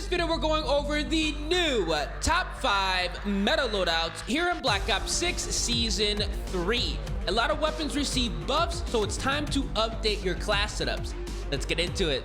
video, we're going over the new top 5 meta loadouts here in Black Ops 6 Season 3. A lot of weapons receive buffs, so it's time to update your class setups. Let's get into it.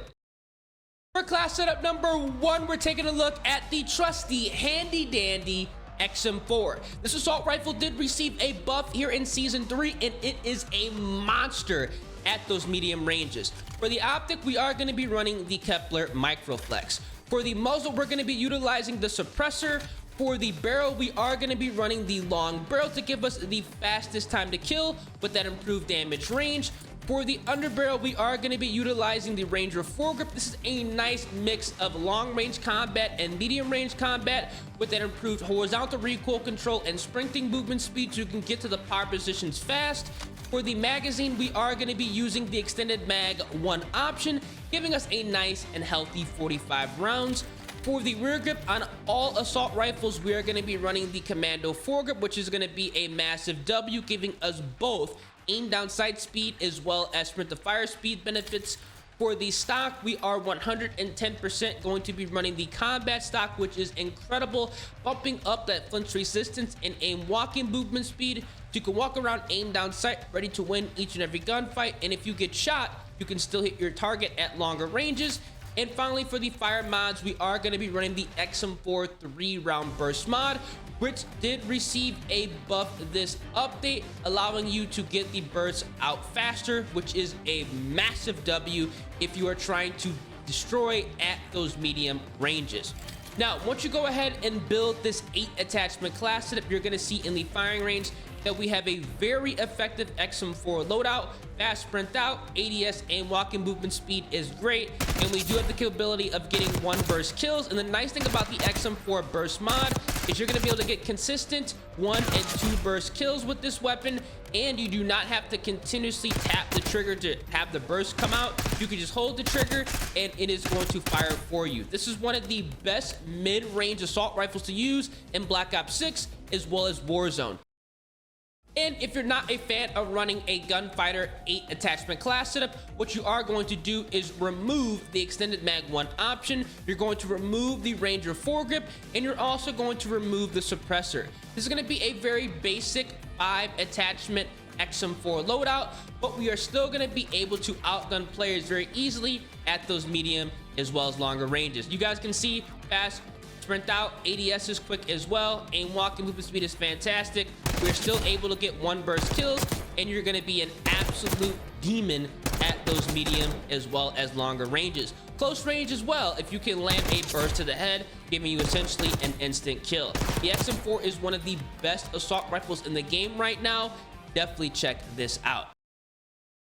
For class setup number 1, we're taking a look at the trusty, handy-dandy XM4. This assault rifle did receive a buff here in Season 3, and it is a monster at those medium ranges. For the optic, we are going to be running the Kepler Microflex. For the muzzle, we're going to be utilizing the suppressor. For the barrel, we are going to be running the long barrel to give us the fastest time to kill with that improved damage range. For the underbarrel, we are going to be utilizing the Ranger foregrip. This is a nice mix of long range combat and medium range combat with that improved horizontal recoil control and sprinting movement speed so you can get to the power positions fast. For the magazine, we are going to be using the extended mag 1 option, giving us a nice and healthy 45 rounds. For the rear grip on all assault rifles, we are going to be running the commando foregrip, which is going to be a massive W, giving us both aim down sight speed as well as sprint to fire speed benefits. For the stock, we are 110% going to be running the combat stock, which is incredible, bumping up that flinch resistance and aim walking movement speed. You can walk around aim down sight, ready to win each and every gunfight, and if you get shot, you can still hit your target at longer ranges. And finally, for the fire mods, we are going to be running the XM4 3-round burst mod, which did receive a buff this update, allowing you to get the bursts out faster, which is a massive W if you are trying to destroy at those medium ranges. Now, once you go ahead and build this 8 attachment class setup, you're going to see in the firing range that we have a very effective XM4 loadout. Fast sprint out, ADS and walking movement speed is great, and we do have the capability of getting 1 burst kills. And the nice thing about the XM4 burst mod is you're going to be able to get consistent 1 and 2 burst kills with this weapon, and you do not have to continuously tap the trigger to have the burst come out. You can just hold the trigger and it is going to fire for you. This is one of the best mid-range assault rifles to use in Black Ops 6 as well as Warzone. And if you're not a fan of running a gunfighter 8 attachment class setup, what you are going to do is remove the extended mag 1 option. You're going to remove the Ranger foregrip, and you're also going to remove the suppressor. This is going to be a very basic 5 attachment XM4 loadout, but we are still going to be able to outgun players very easily at those medium as well as longer ranges. You guys can see fast sprint out, ADS is quick as well, aim walking movement speed is fantastic. We're still able to get 1 burst kills, and you're going to be an absolute demon at those medium as well as longer ranges. Close range as well, if you can land a burst to the head, giving you essentially an instant kill. The XM4 is one of the best assault rifles in the game right now. Definitely check this out.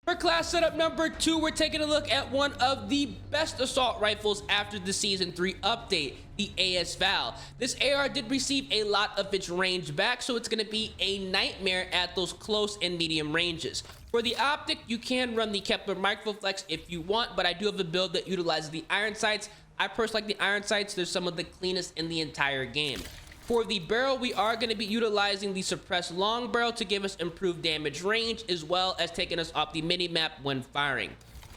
For class setup number 2, we're taking a look at one of the best assault rifles after the Season 3 update, the AS-VAL. This AR did receive a lot of its range back, so it's going to be a nightmare at those close and medium ranges. For the optic, you can run the Kepler Microflex if you want, but I do have a build that utilizes the iron sights. I personally like the iron sights. They're some of the cleanest in the entire game. For the barrel, we are going to be utilizing the suppressed long barrel to give us improved damage range, as well as taking us off the mini-map when firing.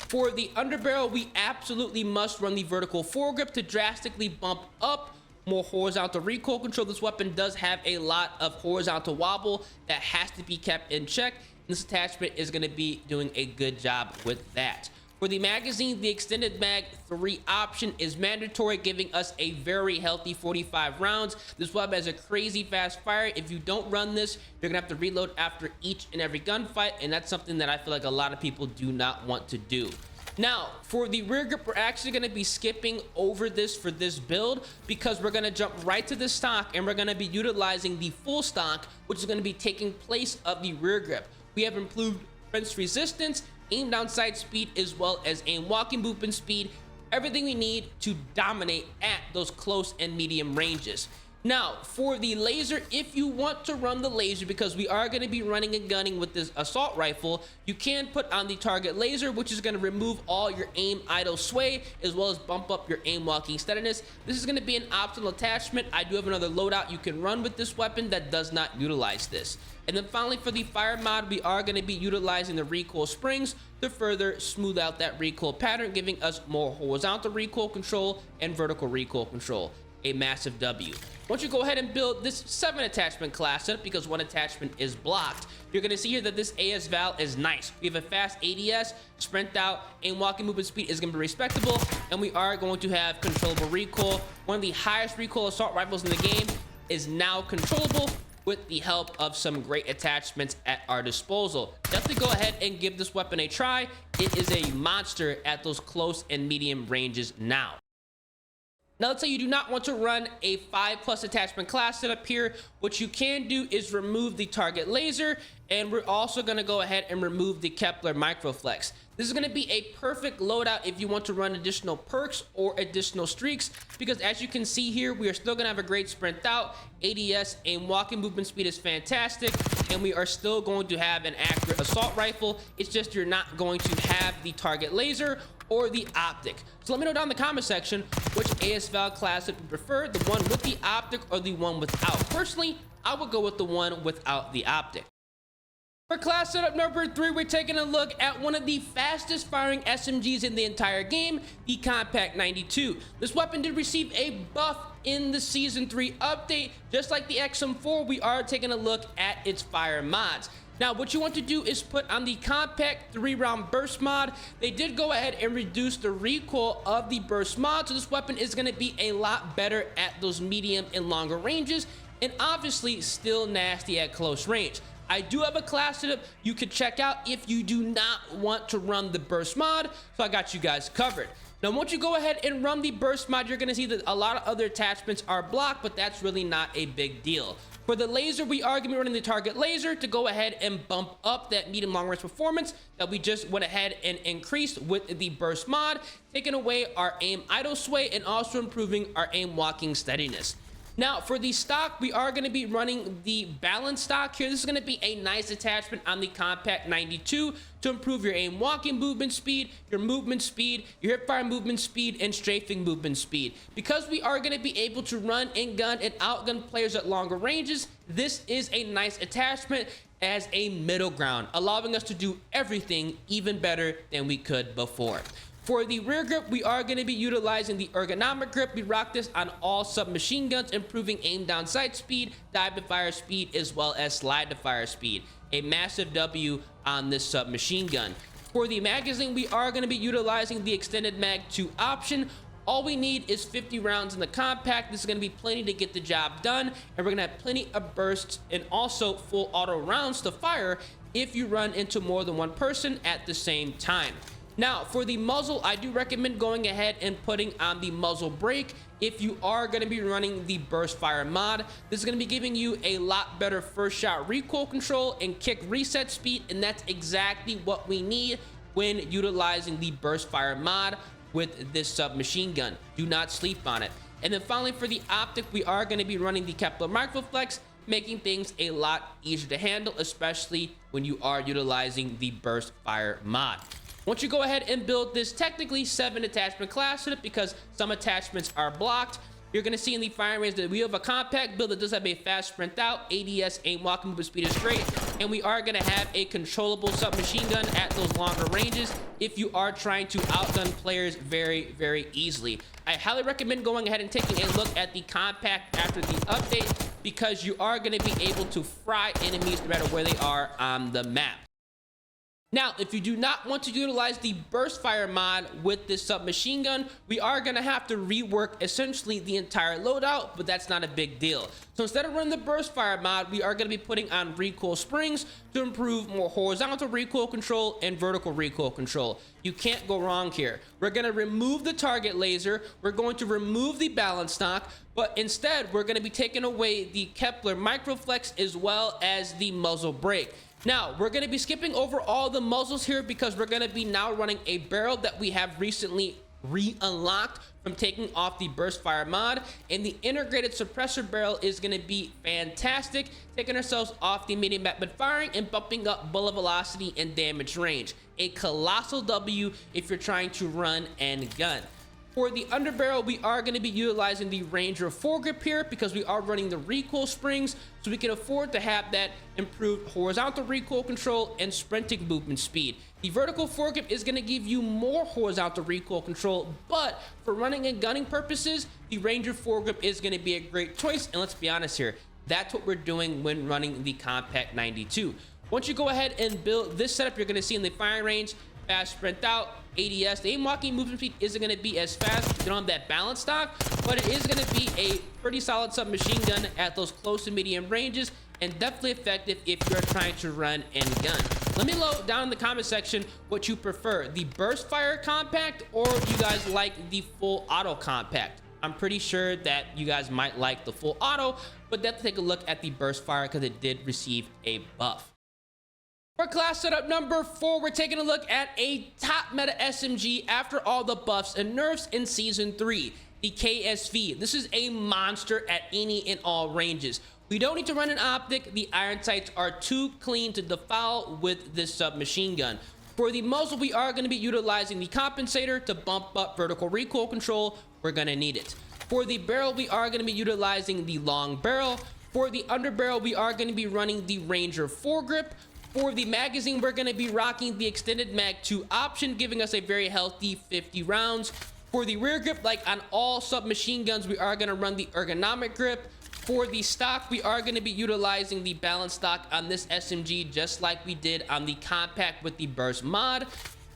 For the underbarrel, we absolutely must run the vertical foregrip to drastically bump up more horizontal recoil control. This weapon does have a lot of horizontal wobble that has to be kept in check. This attachment is going to be doing a good job with that. For the magazine, the extended mag 3 option is mandatory, giving us a very healthy 45 rounds. This weapon has a crazy fast fire. If you don't run this, you're gonna have to reload after each and every gunfight, and that's something that I feel like a lot of people do not want to do. Now, for the rear grip, we're actually going to be skipping over this for this build because we're going to jump right to the stock, and we're going to be utilizing the full stock, which is going to be taking place of the rear grip. We have improved flinch resistance, aim down sight speed, as well as aim walking movement speed, everything we need to dominate at those close and medium ranges. Now, for the laser, if you want to run the laser, because we are going to be running and gunning with this assault rifle, you can put on the target laser, which is going to remove all your aim idle sway, as well as bump up your aim walking steadiness. This is going to be an optional attachment. I do have another loadout you can run with this weapon that does not utilize this. And then finally, for the fire mod, we are going to be utilizing the recoil springs to further smooth out that recoil pattern, giving us more horizontal recoil control and vertical recoil control. A massive W. Once you go ahead and build this 7 attachment class setup, because 1 attachment is blocked, you're going to see here that this AS val is nice. We have a fast ADS, sprint out, aim walking movement speed is going to be respectable, and we are going to have controllable recoil. One of the highest recoil assault rifles in the game is now controllable with the help of some great attachments at our disposal. Definitely go ahead and give this weapon a try. It is a monster at those close and medium ranges now. Now, let's say you do not want to run a 5+ attachment class setup here. What you can do is remove the target laser, and we're also going to go ahead and remove the Kepler Microflex. This is going to be a perfect loadout if you want to run additional perks or additional streaks, because as you can see here, we are still going to have a great sprint out, ADS, aim walking movement speed is fantastic, and we are still going to have an accurate assault rifle. It's just you're not going to have the target laser or the optic. So let me know down in the comment section which AS val class that you prefer, the one with the optic or the one without. Personally, I would go with the one without the optic. For class setup number 3, we're taking a look at one of the fastest firing SMGs in the entire game, the KOMPAKT 92. This weapon did receive a buff in the Season 3 update. Just like the XM4, we are taking a look at its fire mods. Now, what you want to do is put on the KOMPAKT 3-round burst mod. They did go ahead and reduce the recoil of the burst mod, so this weapon is going to be a lot better at those medium and longer ranges, and obviously still nasty at close range. I do have a class setup you could check out if you do not want to run the burst mod, so I got you guys covered. Now, once you go ahead and run the burst mod, you're going to see that a lot of other attachments are blocked, but that's really not a big deal. For the laser, we are going to be running the target laser to go ahead and bump up that medium long range performance that we just went ahead and increased with the burst mod, taking away our aim idle sway and also improving our aim walking steadiness. Now, for the stock, we are going to be running the balance stock here. This is going to be a nice attachment on the KOMPAKT 92 to improve your aim walking movement speed, your hip fire movement speed, and strafing movement speed. Because we are going to be able to run and gun and outgun players at longer ranges, this is a nice attachment as a middle ground, allowing us to do everything even better than we could before. For the rear grip, we are going to be utilizing the ergonomic grip. We rock this on all submachine guns, improving aim down sight speed, dive to fire speed, as well as slide to fire speed. A massive W on this submachine gun. For the magazine, we are going to be utilizing the extended mag 2 option. All we need is 50 rounds in the KOMPAKT. This is going to be plenty to get the job done, and we're going to have plenty of bursts and also full auto rounds to fire if you run into more than one person at the same time. Now, for the muzzle, I do recommend going ahead and putting on the muzzle brake if you are going to be running the burst fire mod. This is going to be giving you a lot better first shot recoil control and kick reset speed, and that's exactly what we need when utilizing the burst fire mod with this submachine gun. Do not sleep on it. And then finally, for the optic, we are going to be running the Kepler Microflex, making things a lot easier to handle, especially when you are utilizing the burst fire mod. Once you go ahead and build this technically 7 attachment class setup, because some attachments are blocked, you're going to see in the firing range that we have a compact build that does have a fast sprint out, ADS, aim walking movement speed is great, and we are going to have a controllable submachine gun at those longer ranges if you are trying to outgun players very, very easily. I highly recommend going ahead and taking a look at the KOMPAKT after the update, because you are going to be able to fry enemies no matter where they are on the map. Now, if you do not want to utilize the burst fire mod with this submachine gun, we are going to have to rework essentially the entire loadout, but that's not a big deal. So instead of running the burst fire mod, we are going to be putting on recoil springs to improve more horizontal recoil control and vertical recoil control. You can't go wrong here. We're going to remove the target laser. We're going to remove the balance stock, but instead we're going to be taking away the Kepler Microflex as well as the muzzle brake. Now, we're going to be skipping over all the muzzles here because we're going to be now running a barrel that we have recently re-unlocked from taking off the burst fire mod, and the integrated suppressor barrel is going to be fantastic, taking ourselves off the medium rapid firing and bumping up bullet velocity and damage range. A colossal W if you're trying to run and gun. For the underbarrel, we are going to be utilizing the Ranger foregrip here because we are running the recoil springs, so we can afford to have that improved horizontal recoil control and sprinting movement speed. The vertical foregrip is going to give you more horizontal recoil control, but for running and gunning purposes, the Ranger foregrip is going to be a great choice. And let's be honest here, that's what we're doing when running the KOMPAKT 92. Once you go ahead and build this setup, you're going to see in the firing range, fast sprint out, ADS. The aim walking movement speed isn't going to be as fast if you don't have that balance stock, but it is going to be a pretty solid submachine gun at those close to medium ranges, and definitely effective if you're trying to run and gun. Let me know down in the comment section what you prefer, the burst fire KOMPAKT, or if you guys like the full auto KOMPAKT. I'm pretty sure that you guys might like the full auto, but definitely take a look at the burst fire because it did receive a buff. For class setup number 4, we're taking a look at a top meta SMG after all the buffs and nerfs in Season 3, the KSV. This is a monster at any and all ranges. We don't need to run an optic. The iron sights are too clean to defile with this submachine gun. For the muzzle, we are going to be utilizing the compensator to bump up vertical recoil control. We're going to need it. For the barrel, we are going to be utilizing the long barrel. For the underbarrel, we are going to be running the Ranger foregrip. For the magazine, we're going to be rocking the extended mag 2 option, giving us a very healthy 50 rounds. For the rear grip, like on all submachine guns, we are going to run the ergonomic grip. For the stock, we are going to be utilizing the balance stock on this SMG, just like we did on the KOMPAKT with the burst mod.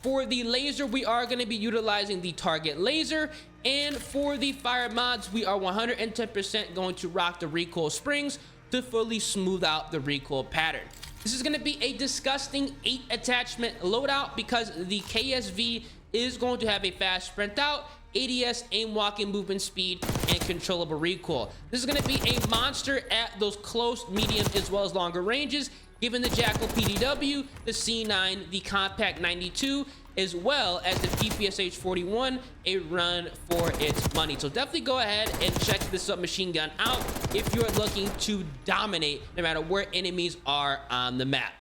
For the laser, we are going to be utilizing the target laser. And for the fire mods, we are 110% going to rock the recoil springs to fully smooth out the recoil pattern. This is going to be a disgusting 8 attachment loadout because the KSV is going to have a fast sprint out, ADS, aim walking movement speed, and controllable recoil. This is going to be a monster at those close, medium, as well as longer ranges, given the Jackal PDW, the C9, the KOMPAKT 92, as well as the PPSH 41, a run for its money. So definitely go ahead and check this submachine gun out if you're looking to dominate no matter where enemies are on the map.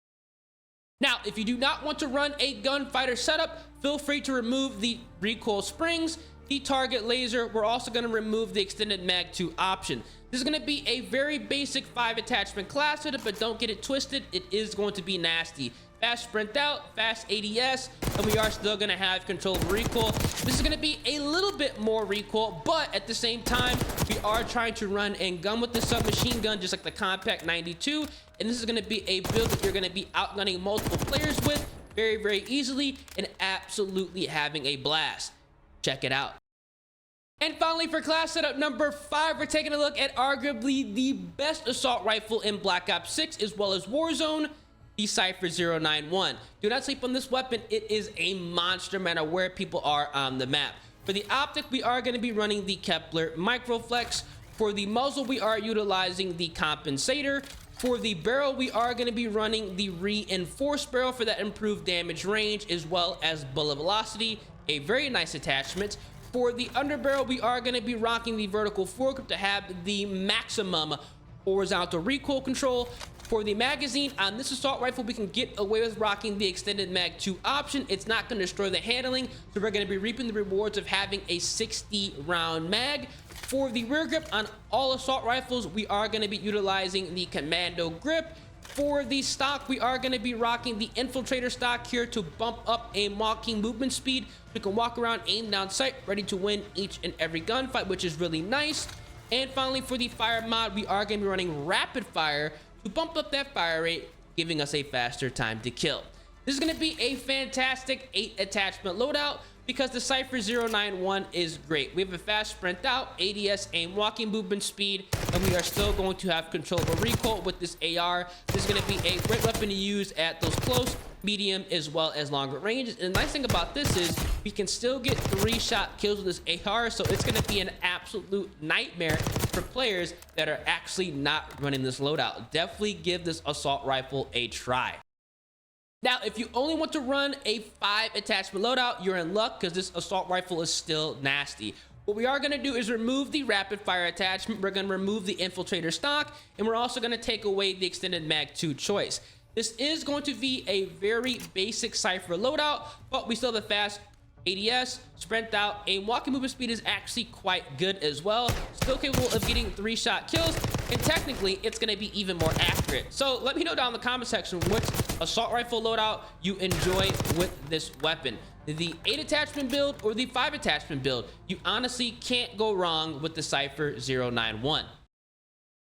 Now, if you do not want to run a gunfighter setup, feel free to remove the recoil springs, the target laser. We're also going to remove the extended mag 2 option. This is going to be a very basic 5 attachment class setup, but don't get it twisted. It is going to be nasty. Fast sprint out, fast ADS, and we are still going to have controllable recoil. This is going to be a little bit more recoil, but at the same time, we are trying to run and gun with the submachine gun, just like the KOMPAKT 92. And this is going to be a build that you're going to be outgunning multiple players with very, very easily and absolutely having a blast. Check it out. And finally, for class setup number 5, we're taking a look at arguably the best assault rifle in Black Ops 6 as well as Warzone, the CYPHER 091. Do not sleep on this weapon. It is a monster no matter where people are on the map. For the optic, we are going to be running the Kepler Microflex. For the muzzle, we are utilizing the compensator. For the barrel, we are going to be running the reinforced barrel for that improved damage range as well as bullet velocity, a very nice attachment. For the underbarrel, we are going to be rocking the vertical foregrip to have the maximum horizontal recoil control. For the magazine, on this assault rifle, we can get away with rocking the extended mag 2 option. It's not going to destroy the handling, so we're going to be reaping the rewards of having a 60 round mag. For the rear grip on all assault rifles, we are going to be utilizing the commando grip. For the stock, we are going to be rocking the infiltrator stock here to bump up a walking movement speed. We can walk around, aim down sight, ready to win each and every gunfight, which is really nice. And finally, for the fire mod, we are going to be running rapid fire to bump up that fire rate, giving us a faster time to kill. This is going to be a fantastic 8 attachment loadout because the CYPHER 091 is great. We have a fast sprint out, ADS, aim walking movement speed, and we are still going to have controllable recoil with this AR. This is going to be a great weapon to use at those close, medium, as well as longer ranges. And the nice thing about this is we can still get 3-shot kills with this AR, so it's going to be an absolute nightmare for players that are actually not running this loadout. Definitely give this assault rifle a try. Now, if you only want to run a 5 attachment loadout, you're in luck because this assault rifle is still nasty. What we are going to do is remove the rapid fire attachment. We're going to remove the infiltrator stock, and we're also going to take away the extended mag 2 choice. This is going to be a very basic CYPHER loadout, but we still have a fast ADS, sprint out, and walking movement speed is actually quite good as well. Still capable of getting 3-shot kills, and technically it's going to be even more accurate. So let me know down in the comment section which assault rifle loadout you enjoy with this weapon. The 8 attachment build or the 5 attachment build. You honestly can't go wrong with the CYPHER 091.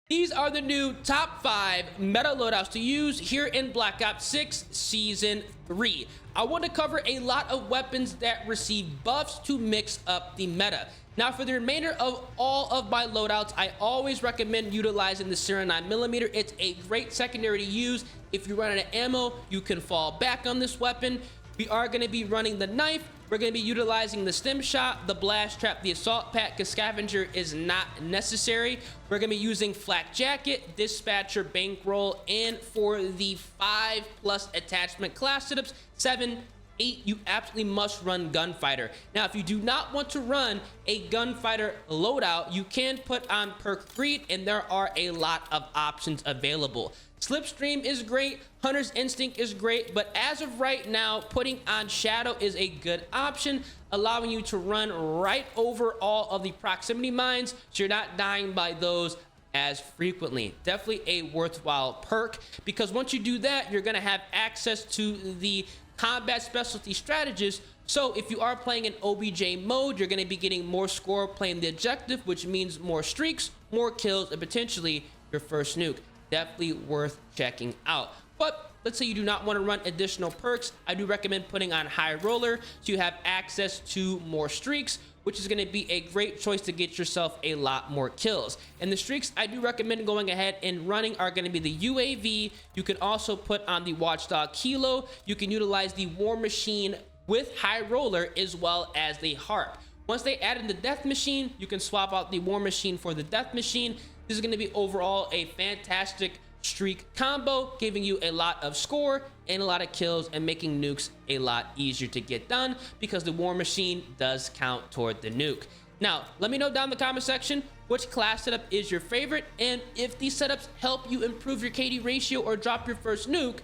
These are the new top 5 meta loadouts to use here in Black Ops 6 Season 3. I want to cover a lot of weapons that receive buffs to mix up the meta. Now, for the remainder of all of my loadouts, I always recommend utilizing the 9mm. It's a great secondary to use. If you run out of ammo, you can fall back on this weapon. We are going to be running the knife. We're going to be utilizing the stim shot, the blast trap, the assault pack, because scavenger is not necessary. We're going to be using flak jacket, dispatcher, bankroll, and for the 5+ attachment class setups, 7, 8, you absolutely must run gunfighter. Now, if you do not want to run a gunfighter loadout, you can put on perk greed, and there are a lot of options available. Slipstream is great, Hunter's Instinct is great, but as of right now, putting on Shadow is a good option, allowing you to run right over all of the proximity mines, so you're not dying by those as frequently. Definitely a worthwhile perk, because once you do that, you're going to have access to the combat specialty strategist. So if you are playing in OBJ mode, you're going to be getting more score playing the objective, which means more streaks, more kills, and potentially your first nuke. Definitely worth checking out. But let's say you do not want to run additional perks, I do recommend putting on High Roller so you have access to more streaks, which is going to be a great choice to get yourself a lot more kills. And the streaks I do recommend going ahead and running are going to be the UAV. You can also put on the Watchdog Kilo. You can utilize the War Machine with High Roller as well as the Harp. Once they add in the Death Machine, you can swap out the War Machine for the Death Machine. This is going to be overall a fantastic streak combo, giving you a lot of score and a lot of kills and making nukes a lot easier to get done because the War Machine does count toward the nuke. Now, let me know down in the comment section which class setup is your favorite, and if these setups help you improve your KD ratio or drop your first nuke,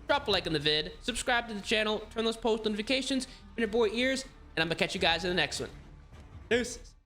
drop a like on the vid, subscribe to the channel, turn those post notifications in your boy ears, and I'm gonna catch you guys in the next one. Deuces.